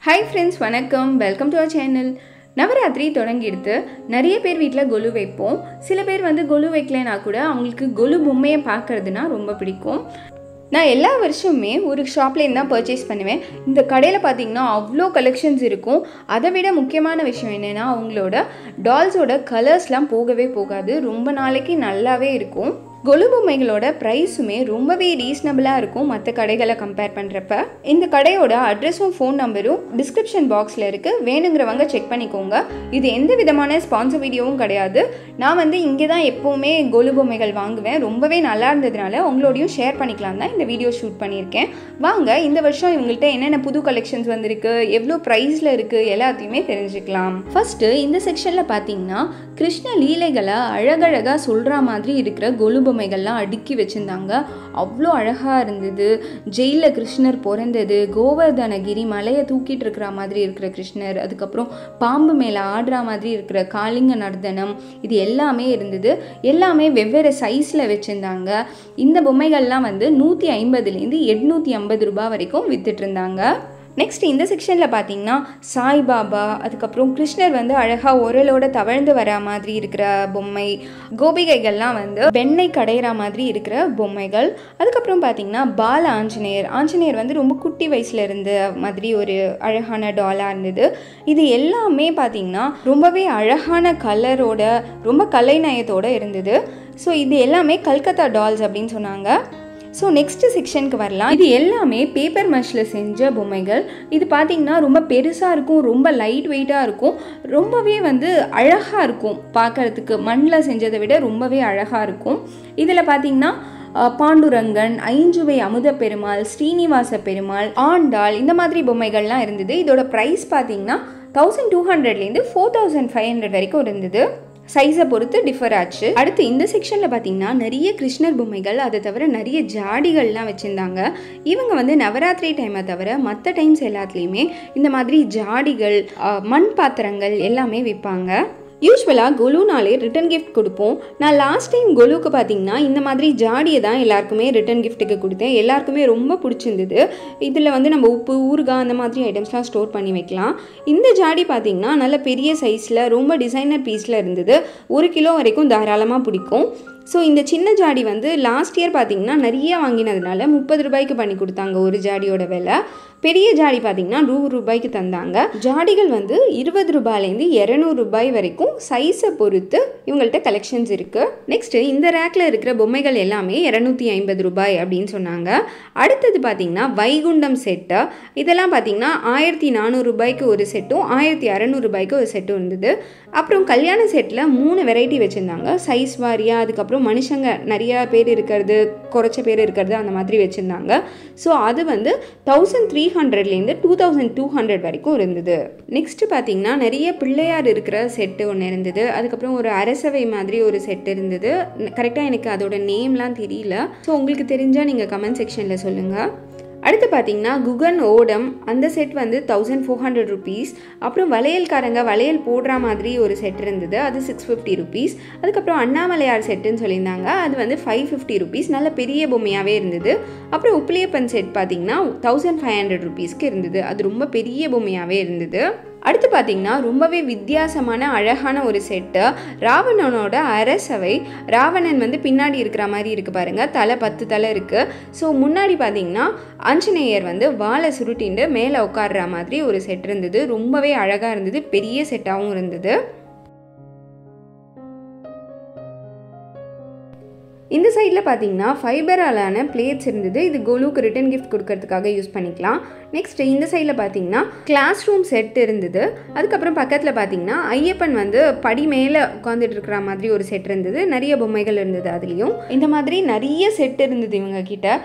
Hi friends, வணக்கம். Welcome to our channel. Navaratri தொடங்கிடுது. நிறைய பேர் வீட்டில் கொலு வைப்போம். சில பேர் கொலு வைக்கலைன்னா கூட அவங்களுக்கு கொலு பொம்மையை பார்க்கறதுனா ரொம்ப பிடிக்கும். நான் எல்லா வருஷமுமே ஒரு ஷாப்லேருந்து தான் பர்ச்சேஸ் பண்ணுவேன். இந்த கடையில் பார்த்தீங்கன்னா அவ்வளோ கலெக்ஷன்ஸ் இருக்கும். அதை விட முக்கியமான விஷயம் என்னென்னா அவங்களோட டால்ஸோட கலர்ஸ்லாம் போகவே போகாது. ரொம்ப நாளைக்கு நல்லாவே இருக்கும். கொலு பொம்மைகளோட ப்ரைஸுமே ரொம்பவே ரீசனபிளாக இருக்கும் மற்ற கடைகளை கம்பேர் பண்ணுறப்ப. இந்த கடையோட அட்ரஸும் ஃபோன் நம்பரும் டிஸ்கிரிப்ஷன் பாக்ஸில் இருக்குது. வேணுங்கிறவங்க செக் பண்ணிக்கோங்க. இது எந்த விதமான ஸ்பான்சர் வீடியோவும் கிடையாது. நான் இங்கே தான் எப்போவுமே கொலு பொம்மைகள் வாங்குவேன். ரொம்பவே நல்லா இருந்ததுனால உங்களோடையும் ஷேர் பண்ணிக்கலாம் தான் இந்த வீடியோ ஷூட் பண்ணியிருக்கேன். வாங்க இந்த வருஷம் இவங்கள்ட்ட என்னென்ன புது கலெக்ஷன்ஸ் வந்திருக்கு, எவ்வளோ ப்ரைஸில் இருக்குது எல்லாத்தையுமே தெரிஞ்சுக்கலாம். ஃபஸ்ட்டு இந்த செக்ஷனில் பார்த்தீங்கன்னா கிருஷ்ண லீலைகளை அழகழகாக சொல்கிற மாதிரி இருக்கிற கொலு பொம்மைகள்லாம் அடுக்கி வச்சுருந்தாங்க. அவ்வளோ அழகாக இருந்தது. ஜெயிலில் கிருஷ்ணர் பிறந்தது, கோவர்தனகிரி மலையை தூக்கிட்டு இருக்கிற மாதிரி இருக்கிற கிருஷ்ணர், அதுக்கப்புறம் பாம்பு மேலே ஆடுற மாதிரி இருக்கிற காளிங்க நர்தனம், இது எல்லாமே இருந்தது. எல்லாமே வெவ்வேறு சைஸில் வச்சுருந்தாங்க. இந்த பொம்மைகள்லாம் 150லேருந்து 850 ரூபாய் வரைக்கும் வித்துட்டு இருந்தாங்க. நெக்ஸ்ட் இந்த செக்ஷனில் பார்த்தீங்கன்னா சாய்பாபா, அதுக்கப்புறம் கிருஷ்ணர் அழகாக உரலோட தவழ்ந்து வர மாதிரி இருக்கிற பொம்மை, கோபிகைகள்லாம் வெண்ணெய் கடையிற மாதிரி இருக்கிற பொம்மைகள், அதுக்கப்புறம் பார்த்தீங்கன்னா பால ஆஞ்சநேயர் ரொம்ப குட்டி வயசில் இருந்த மாதிரி ஒரு அழகான டாலாக இருந்தது. இது எல்லாமே பார்த்தீங்கன்னா ரொம்பவே அழகான கலரோட ரொம்ப கலைநயத்தோடு இருந்தது. ஸோ இது எல்லாமே கல்கத்தா டால்ஸ் அப்படின்னு சொன்னாங்க. ஸோ நெக்ஸ்ட் செக்ஷனுக்கு வரலாம். இது எல்லாமே பேப்பர் மஷ்ல செஞ்ச பொம்மைகள். இது பார்த்திங்கன்னா ரொம்ப பெருசாக இருக்கும், ரொம்ப லைட் வெயிட்டாக இருக்கும், ரொம்பவே அழகாக இருக்கும் பார்க்குறதுக்கு. மண்ணில் செஞ்சதை விட ரொம்பவே அழகாக இருக்கும். இதில் பார்த்திங்கன்னா பாண்டுரங்கன், ஐஞ்சுவை அமுத பெருமாள், ஸ்ரீனிவாச பெருமாள், ஆண்டாள், இந்த மாதிரி பொம்மைகள்லாம் இருந்தது. இதோட ப்ரைஸ் பார்த்திங்கன்னா 1200லேருந்து 4500 வரைக்கும் இருந்தது. சைஸை பொறுத்து டிஃபர் ஆச்சு. அடுத்து இந்த செக்ஷனில் பார்த்தீங்கன்னா நிறைய கிருஷ்ணர் பொம்மைகள், அதை தவிர நிறைய ஜாடிகள்லாம் வச்சுருந்தாங்க. இவங்க நவராத்திரி டைமை தவிர மற்ற டைம்ஸ் எல்லாத்துலேயுமே இந்த மாதிரி ஜாடிகள், மண் பாத்திரங்கள் எல்லாமே விற்பாங்க. யூஸ்வலாக கொலுனாலே ரிட்டன் கிஃப்ட் கொடுப்போம். நான் லாஸ்ட் டைம் கொலுக்கு பார்த்தீங்கன்னா இந்த மாதிரி ஜாடியை தான் எல்லாருக்குமே ரிட்டன் கிஃப்ட்டுக்கு கொடுத்தேன். எல்லாருக்குமே ரொம்ப பிடிச்சிருந்தது. இதில் நம்ம உப்பு, ஊறுகாய் அந்த மாதிரி ஐட்டம்ஸ்லாம் ஸ்டோர் பண்ணி வைக்கலாம். இந்த ஜாடி பார்த்தீங்கன்னா நல்ல பெரிய சைஸில் ரொம்ப டிசைனர் பீஸில் இருந்தது. 1 கிலோ வரைக்கும் தாராளமாக பிடிக்கும். ஸோ இந்த சின்ன ஜாடி லாஸ்ட் இயர் பார்த்தீங்கன்னா நிறைய வாங்கினதுனால 30 ரூபாய்க்கு பண்ணி கொடுத்தாங்க ஒரு ஜாடியோட விலை. பெரிய ஜாடி பார்த்தீங்கன்னா 100 ரூபாய்க்கு தந்தாங்க. ஜாடிகள் 20 ரூபாயிலேருந்து 200 ரூபாய் வரைக்கும் சைஸை பொறுத்து இவங்கள்ட்ட கலெக்ஷன்ஸ் இருக்குது. நெக்ஸ்ட்டு இந்த ரேக்கில் இருக்கிற பொம்மைகள் எல்லாமே 250 ரூபாய் அப்படின்னு சொன்னாங்க. அடுத்தது பார்த்தீங்கன்னா வைகுண்டம் செட்டு. இதெல்லாம் பார்த்தீங்கன்னா 1400 ரூபாய்க்கு ஒரு செட்டும் 1600 ரூபாய்க்கு ஒரு செட்டும் இருந்தது. அப்புறம் கல்யாண செட்டில் 3 வெரைட்டி வச்சுருந்தாங்க. சைஸ் வாரியாக, அதுக்கப்புறம் மனுஷங்க நிறையா பேர் இருக்கிறது, குறைச்ச பேர் இருக்கிறது, அந்த மாதிரி வச்சுருந்தாங்க. ஸோ அது 1300லேருந்து 2200 வரைக்கும் இருந்தது. நெக்ஸ்ட்டு பார்த்தீங்கன்னா நிறைய பிள்ளையார் இருக்கிற செட்டு ஒன்று இருந்தது. அதுக்கப்புறம் ஒரு அரசவை மாதிரி ஒரு செட் இருந்தது. கரெக்டாக எனக்கு அதோட நேம்லாம் தெரியல. ஸோ உங்களுக்கு தெரிஞ்சால் நீங்கள் கமெண்ட் செக்ஷனில் சொல்லுங்கள். அடுத்து பார்த்தீங்கன்னா குகன் ஓடம், அந்த செட் 1400 ருபீஸ். அப்புறம் வளையல்காரங்க வளையல் போடுற மாதிரி ஒரு செட் இருந்தது, அது 650 ருபீஸ். அதுக்கப்புறம் அண்ணாமலையார் செட்டுன்னு சொல்லியிருந்தாங்க, அது 550 ருபீஸ். நல்ல பெரிய பொம்மையாகவே இருந்தது. அப்புறம் உப்பிலியப்பன் செட் பார்த்தீங்கன்னா 1500 ருபீஸ்க்கு இருந்தது. அது ரொம்ப பெரிய பொம்மையாகவே இருந்தது. அடுத்து பார்த்தீங்கன்னா ரொம்பவே வித்தியாசமான அழகான ஒரு செட்டு, ராவணனோட அரசவை. ராவணன் பின்னாடி இருக்கிற மாதிரி இருக்குது பாருங்கள், தலை 10 தலை இருக்குது. ஸோ முன்னாடி பார்த்தீங்கன்னா ஆஞ்சநேயர் வாழை சுருட்டிண்டு மேலே உட்கார்ற மாதிரி ஒரு செட் இருந்தது. ரொம்பவே அழகாக இருந்தது, பெரிய செட்டாகவும் இருந்தது. இந்த சைடில் பார்த்தீங்கன்னா ஃபைபராலான பிளேட்ஸ் இருந்தது. இது கொலுக்கு ரிட்டன் கிஃப்ட் கொடுக்கறதுக்காக யூஸ் பண்ணிக்கலாம். நெக்ஸ்ட் இந்த சைடில் பார்த்தீங்கன்னா கிளாஸ் ரூம் செட் இருந்தது. அதுக்கப்புறம் பக்கத்தில் பார்த்தீங்கன்னா ஐயப்பன் படி மேலே உட்காந்துட்டு இருக்கிற மாதிரி ஒரு செட் இருந்தது. நிறைய பொம்மைகள் இருந்தது. அதுலேயும் இந்த மாதிரி நிறைய செட் இருந்தது. இவங்க கிட்ட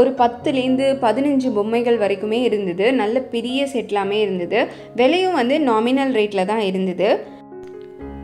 ஒரு 10லேருந்து 15 பொம்மைகள் வரைக்குமே இருந்தது. நல்ல பெரிய செட்லாமே இருந்தது. விலையும் நாமினல் ரேட்டில் தான் இருந்தது.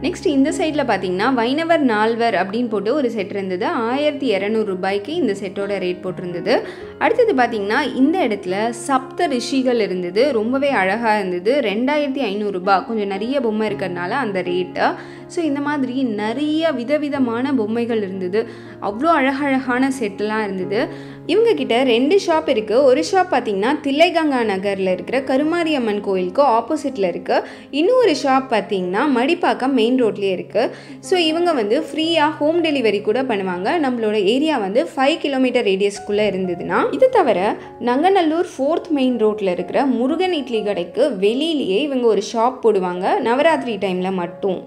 நெக்ஸ்ட் இந்த சைடில் பார்த்தீங்கன்னா வைணவர் நால்வர் அப்படின்னு போட்டு ஒரு செட் இருந்தது. 1200 ரூபாய்க்கு இந்த செட்டோட ரேட் போட்டிருந்தது. அடுத்தது பார்த்தீங்கன்னா இந்த இடத்துல சப்த ரிஷிகள் இருந்தது. ரொம்பவே அழகாக இருந்தது. 2500 ரூபாய். கொஞ்சம் நிறைய பொம்மை இருக்கிறதுனால அந்த ரேட்டு. ஸோ இந்த மாதிரி நிறைய விதவிதமான பொம்மைகள் இருந்தது. அவ்வளோ அழகழகான செட்டெலாம் இருந்தது. இவங்கக்கிட்ட 2 ஷாப் இருக்குது. ஒரு ஷாப் பார்த்திங்கன்னா தில்லைகங்கா நகரில் இருக்கிற கருமாரியம்மன் கோயிலுக்கு ஆப்போசிட்டில் இருக்குது. இன்னொரு ஷாப் பார்த்திங்கன்னா மடிப்பாக்கம் மெயின் ரோட்லேயே இருக்குது. ஸோ இவங்க வந்து ஃப்ரீயாக ஹோம் டெலிவரி கூட பண்ணுவாங்க. நம்மளோட ஏரியா வந்து 5 கிலோமீட்டர் ரேடியஸ்க்குள்ளே இருந்ததுன்னா. இது தவிர நங்கநல்லூர் 4th மெயின் ரோட்டில் இருக்கிற முருகன் இட்லி கடைக்கு வெளியிலேயே இவங்க ஒரு ஷாப் போடுவாங்க நவராத்திரி டைமில் மட்டும்.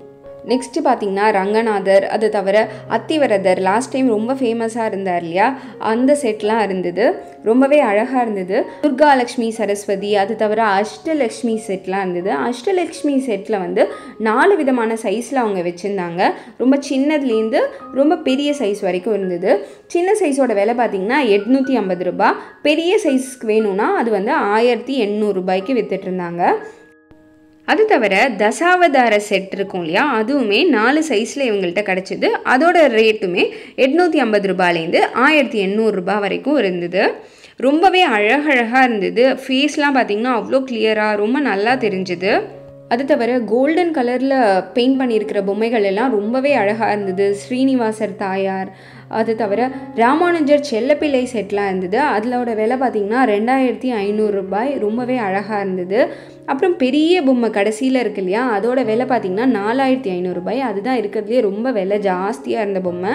நெக்ஸ்ட்டு பார்த்திங்கன்னா ரங்கநாதர், அது தவிர அத்திவரதர் லாஸ்ட் டைம் ரொம்ப ஃபேமஸாக இருந்தார் இல்லையா, அந்த செட்லாம் இருந்தது. ரொம்பவே அழகாக இருந்தது. துர்காலக்ஷ்மி சரஸ்வதி, அது தவிர அஷ்டலக்ஷ்மி செட்லாம் இருந்தது. அஷ்டலக்ஷ்மி செட்டில் வந்து 4 விதமான சைஸில் அவங்க வச்சுருந்தாங்க. ரொம்ப சின்னதுலேருந்து ரொம்ப பெரிய சைஸ் வரைக்கும் இருந்தது. சின்ன சைஸோட விலை பார்த்திங்கன்னா 850 ரூபா. பெரிய சைஸ்க்கு வேணும்னா அது வந்து 1800 ரூபாய்க்கு விற்றுட்டு இருந்தாங்க. அது தவிர தசாவதார செட் இருக்கும் இல்லையா, அதுவுமே 4 சைஸில் இவங்கள்ட்ட கிடச்சிது. அதோட ரேட்டுமே 850 ரூபாயிலேருந்து 1800 ரூபா வரைக்கும் இருந்தது. ரொம்பவே அழகழகாக இருந்தது. ஃபேஸ்லாம் பார்த்திங்கன்னா அவ்வளோ கிளியராக ரொம்ப நல்லா தெரிஞ்சுது. அது தவிர கோல்டன் கலரில் பெயிண்ட் பண்ணியிருக்கிற பொம்மைகள் எல்லாம் ரொம்பவே அழகாக இருந்தது. ஸ்ரீனிவாசர் தாயார், அது தவிர ராமானுஜர் செல்லப்பிள்ளை செட்லாம் இருந்தது. அதோட விலை பார்த்திங்கன்னா 2500 ரூபாய். ரொம்பவே அழகாக இருந்தது. அப்புறம் பெரிய பொம்மை கடைசியில் இருக்கு இல்லையா, அதோட விலை பார்த்திங்கன்னா 4500 ரூபாய். அதுதான் இருக்கிறதுலே ரொம்ப விலை ஜாஸ்தியாக இருந்த பொம்மை.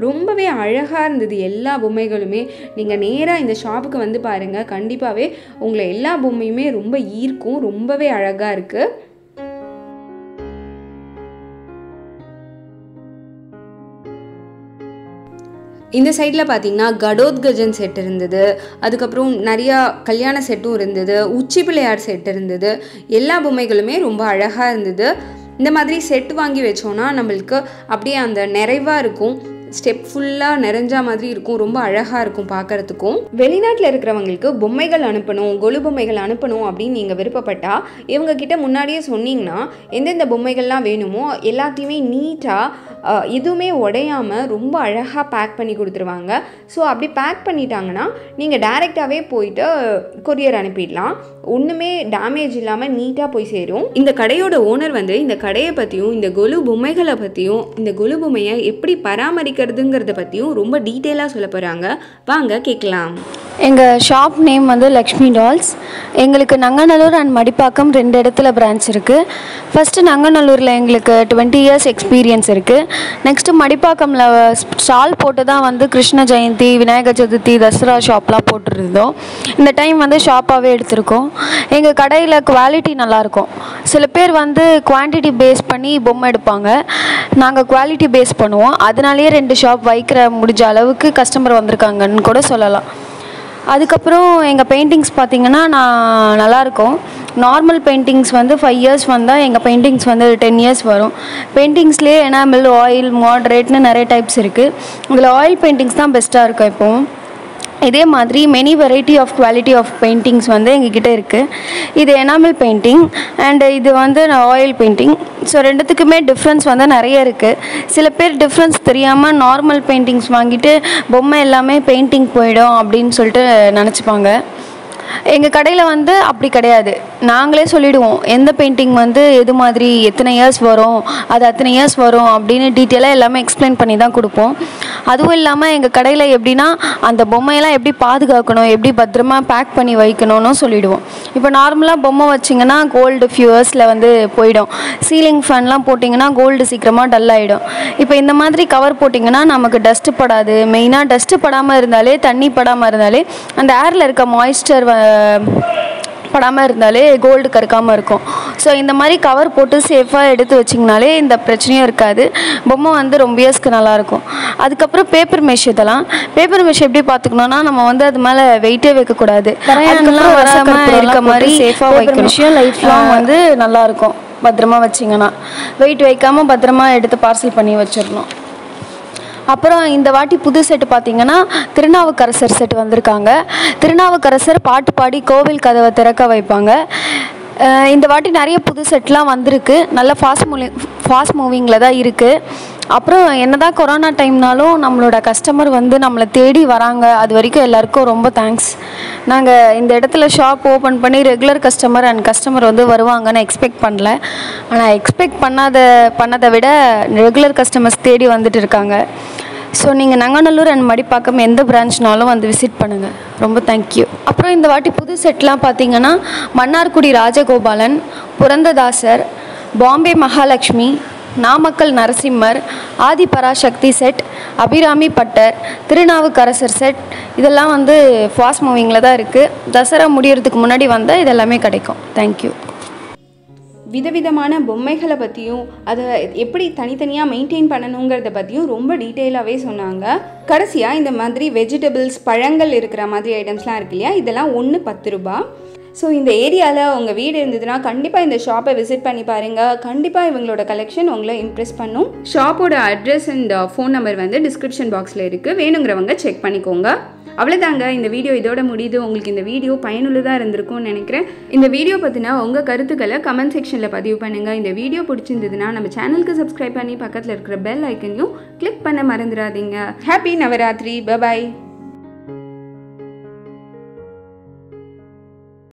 ரொம்பவே அழகாக இருந்தது எல்லா பொம்மைகளுமே. நீங்கள் நேராக இந்த ஷாப்புக்கு வந்து பாருங்கள், கண்டிப்பாகவே உங்களை எல்லா பொம்மையுமே ரொம்ப ஈர்க்கும். ரொம்பவே அழகாக இருக்குது. இந்த சைடில் பார்த்திங்கன்னா கடோத்கஜன் செட் இருந்தது. அதுக்கப்புறம் நிறையா கல்யாண செட்டும் இருந்தது. உச்சி பிள்ளையார் செட் இருந்தது. எல்லா பொம்மைகளுமே ரொம்ப அழகாக இருந்தது. இந்த மாதிரி செட் வாங்கி வச்சோன்னா நம்மளுக்கு அப்படியே அந்த நிறைவாக இருக்கும். ஸ்டெப் ஃபுல்லாக நிறைஞ்சா மாதிரி இருக்கும். ரொம்ப அழகாக இருக்கும் பார்க்குறதுக்கும். வெளிநாட்டில் இருக்கிறவங்களுக்கு பொம்மைகள் அனுப்பணும், கொலு பொம்மைகள் அனுப்பணும் அப்படின்னு நீங்கள் விருப்பப்பட்டால் இவங்கக்கிட்ட முன்னாடியே சொன்னீங்கன்னா எந்தெந்த பொம்மைகள்லாம் வேணுமோ எல்லாத்தையுமே நீட்டாக எதுவுமே உடையாமல் ரொம்ப அழகாக பேக் பண்ணி கொடுத்துருவாங்க. ஸோ அப்படி பேக் பண்ணிட்டாங்கன்னா நீங்கள் டைரெக்டாகவே போயிட்டு கொரியர் அனுப்பிடலாம். ஒன்றுமே டேமேஜ் இல்லாமல் நீட்டாக போய் சேரும். இந்த கடையோட ஓனர் வந்து இந்த கடையை பற்றியும் இந்த கொலு பொம்மைகளை பற்றியும் இந்த கொலு பொம்மையை எப்படி பராமரிக்கிறதுங்கிறத பற்றியும் ரொம்ப டீட்டெயிலாக சொல்ல போகிறாங்க. வாங்க கேட்கலாம். எங்கள் ஷாப் நேம் வந்து லக்ஷ்மி டால்ஸ். எங்களுக்கு நங்கநல்லூர் அண்ட் மடிப்பாக்கம் 2 இடத்துல பிரான்ச் இருக்குது. ஃபஸ்ட்டு நங்கநல்லூரில் எங்களுக்கு 20 இயர்ஸ் எக்ஸ்பீரியன்ஸ் இருக்குது. நெக்ஸ்ட்டு மடிப்பாக்கமில் ஸ்டால் போட்டு தான் வந்து கிருஷ்ண ஜெயந்தி, விநாயகர் சதுர்த்தி, தசரா ஷாப்லாம் போட்டுருந்தோம். இந்த டைம் வந்து ஷாப்பாகவே எடுத்திருக்கோம். எங்கள் கடையில் குவாலிட்டி நல்லாயிருக்கும். சில பேர் வந்து குவான்டிட்டி பேஸ் பண்ணி பொம்மை எடுப்பாங்க. நாங்கள் குவாலிட்டி பேஸ் பண்ணுவோம். அதனாலேயே 2 ஷாப் வைக்கிற முடிஞ்ச அளவுக்கு கஸ்டமர் வந்திருக்காங்கன்னு கூட சொல்லலாம். அதுக்கப்புறம் எங்கள் பெயிண்டிங்ஸ் பார்த்திங்கன்னா நல்லாயிருக்கும். நார்மல் பெயிண்டிங்ஸ் வந்து 5 இயர்ஸ் வந்தால் எங்கள் பெயிண்டிங்ஸ் வந்து 10 இயர்ஸ் வரும். பெயிண்டிங்ஸ்லேயே எனாமல், ஆயில், மாடரேட்னு நிறைய டைப்ஸ் இருக்குது. இதில் ஆயில் பெயிண்டிங்ஸ் தான் பெஸ்ட்டாக இருக்கும் எப்போவும். இதே மாதிரி many variety of quality of paintings வந்து எங்ககிட்ட இருக்குது. இது எனாமல் பெயிண்டிங் அண்டு இது வந்து ஆயில் பெயிண்டிங். ஸோ ரெண்டுத்துக்குமே டிஃப்ரென்ஸ் வந்து நிறைய இருக்குது. சில பேர் டிஃப்ரென்ஸ் தெரியாமல் நார்மல் பெயிண்டிங்ஸ் வாங்கிட்டு பொம்மை எல்லாமே பெயிண்டிங் போயிடும் அப்படின்னு சொல்லிட்டு நினச்சிப்பாங்க. எங்கள் கடையில் வந்து அப்படி கிடையாது. நாங்களே சொல்லிவிடுவோம் எந்த பெயிண்டிங் வந்து எது மாதிரி எத்தனை இயர்ஸ் வரும், அது அத்தனை இயர்ஸ் வரும் அப்படின்னு டீட்டெயிலாக எல்லாமே எக்ஸ்பிளைன் பண்ணி தான் கொடுப்போம். அதுவும் இல்லாமல் எங்கள் கடையில் எப்படின்னா அந்த பொம்மையெல்லாம் எப்படி பாதுகாக்கணும், எப்படி பத்திரமா பேக் பண்ணி வைக்கணும்னு சொல்லிவிடுவோம். இப்போ நார்மலாக பொம்மை வச்சிங்கன்னா கோல்டு ஃபியூ இயர்ஸில் வந்து போயிடும். சீலிங் ஃபேன்லாம் போட்டிங்கன்னா கோல்டு சீக்கிரமாக டல் ஆகிடும். இப்போ இந்த மாதிரி கவர் போட்டிங்கன்னா நமக்கு டஸ்ட்டு படாது. மெயினாக டஸ்ட்டு படாமல் இருந்தாலே, தண்ணி படாமல் இருந்தாலே, அந்த ஏரில் இருக்க மாய்ஸ்சர் படாமல் இருந்தாலே கோல்டு கருக்காமல் இருக்கும். ஸோ இந்த மாதிரி கவர் போட்டு சேஃபாக எடுத்து வச்சிங்கனாலே இந்த பிரச்சனையும் இருக்காது. பொம்மை வந்து ரொம்ப இயர்ஸ்க்கு நல்லாயிருக்கும். அதுக்கப்புறம் பேப்பர் மெஷ். இதெல்லாம் பேப்பர் மெஷ் எப்படி பார்த்துக்கணுன்னா நம்ம வந்து அது மேலே வெயிட்டே வைக்கக்கூடாது. அதுக்கெல்லாம் வராமல் இருக்க மாதிரி சேஃபாக வைக்கணும். லைஃப் லாங் வந்து நல்லாயிருக்கும் பத்திரமா வச்சிங்கன்னா. வெயிட் வைக்காமல் பத்திரமா எடுத்து பார்சல் பண்ணி வச்சிடணும். அப்புறம் இந்த வாட்டி புது செட்டு பார்த்திங்கன்னா திருநாவுக்கரசர் செட் வந்திருக்காங்க. திருநாவுக்கரசர் பாட்டு பாடி கோவில் கதவை திறக்க வைப்பாங்க. இந்த வாட்டி நிறைய புது செட்லாம் வந்திருக்கு. நல்ல ஃபாஸ்ட் மூவிங்கில் தான் இருக்குது. அப்புறம் என்ன தான் கொரோனா டைம்னாலும் நம்மளோட கஸ்டமர் வந்து நம்மளை தேடி வராங்க. அது வரைக்கும் எல்லாருக்கும் ரொம்ப தேங்க்ஸ். நாங்கள் இந்த இடத்துல ஷாப் ஓப்பன் பண்ணி ரெகுலர் கஸ்டமர் வந்து வருவாங்கன்னு எக்ஸ்பெக்ட் பண்ணல. ஆனால் எக்ஸ்பெக்ட் பண்ணதை விட ரெகுலர் கஸ்டமர்ஸ் தேடி வந்துட்டு இருக்காங்க. ஸோ நீங்கள் நங்கநல்லூர் அண்ட் மடிப்பாக்கம் எந்த பிரான்ச்னாலும் வந்து விசிட் பண்ணுங்கள். ரொம்ப தேங்க்யூ. அப்புறம் இந்த வாட்டி புது செட்லாம் பார்த்தீங்கன்னா மன்னார்குடி ராஜகோபாலன், புரந்ததாசர், பாம்பே மகாலட்சுமி, நாமக்கல் நரசிம்மர், ஆதி பராசக்தி செட், அபிராமி பட்டர், திருநாவுக்கரசர் செட் இதெல்லாம் வந்து ஃபாஸ்ட் மூவிங்கில் தான் இருக்குது. தசரா முடியறதுக்கு முன்னாடி வந்தால் இதெல்லாமே கிடைக்கும். தேங்க்யூ. விதவிதமான பொம்மைகளை பற்றியும் அதை எப்படி தனித்தனியாக மெயின்டைன் பண்ணணுங்கிறத பற்றியும் ரொம்ப டீட்டெயிலாகவே சொன்னாங்க. கடைசியாக இந்த மாதிரி வெஜிடபிள்ஸ், பழங்கள் இருக்கிற மாதிரி ஐட்டம்ஸ்லாம் இருக்கு இல்லையா, இதெல்லாம் ஒன்று 10 ரூபா. ஸோ இந்த ஏரியாவில் உங்கள் வீடு இருந்ததுன்னா கண்டிப்பாக இந்த ஷாப்பை விசிட் பண்ணி பாருங்கள். கண்டிப்பாக இவங்களோட கலெக்ஷன் உங்களை இம்ப்ரெஸ் பண்ணும். ஷாப்போட அட்ரஸ் அண்ட் ஃபோன் நம்பர் வந்து டிஸ்கிரிப்ஷன் பாக்ஸில் இருக்குது, வேணுங்கிறவங்க செக் பண்ணிக்கோங்க. அவ்வளோதாங்க, இந்த வீடியோ இதோட முடியுது. உங்களுக்கு இந்த வீடியோ பயனுள்ளதாக இருந்திருக்கும்னு நினைக்கிறேன். இந்த வீடியோ பற்றினா உங்கள் கருத்துக்களை கமெண்ட் செக்ஷனில் பதிவு பண்ணுங்கள். இந்த வீடியோ பிடிச்சிருந்ததுன்னா நம்ம சேனலுக்கு சப்ஸ்கிரைப் பண்ணி பக்கத்தில் இருக்கிற பெல் ஐக்கனையும் கிளிக் பண்ண மறந்துடாதீங்க. ஹாப்பி நவராத்திரி. பை.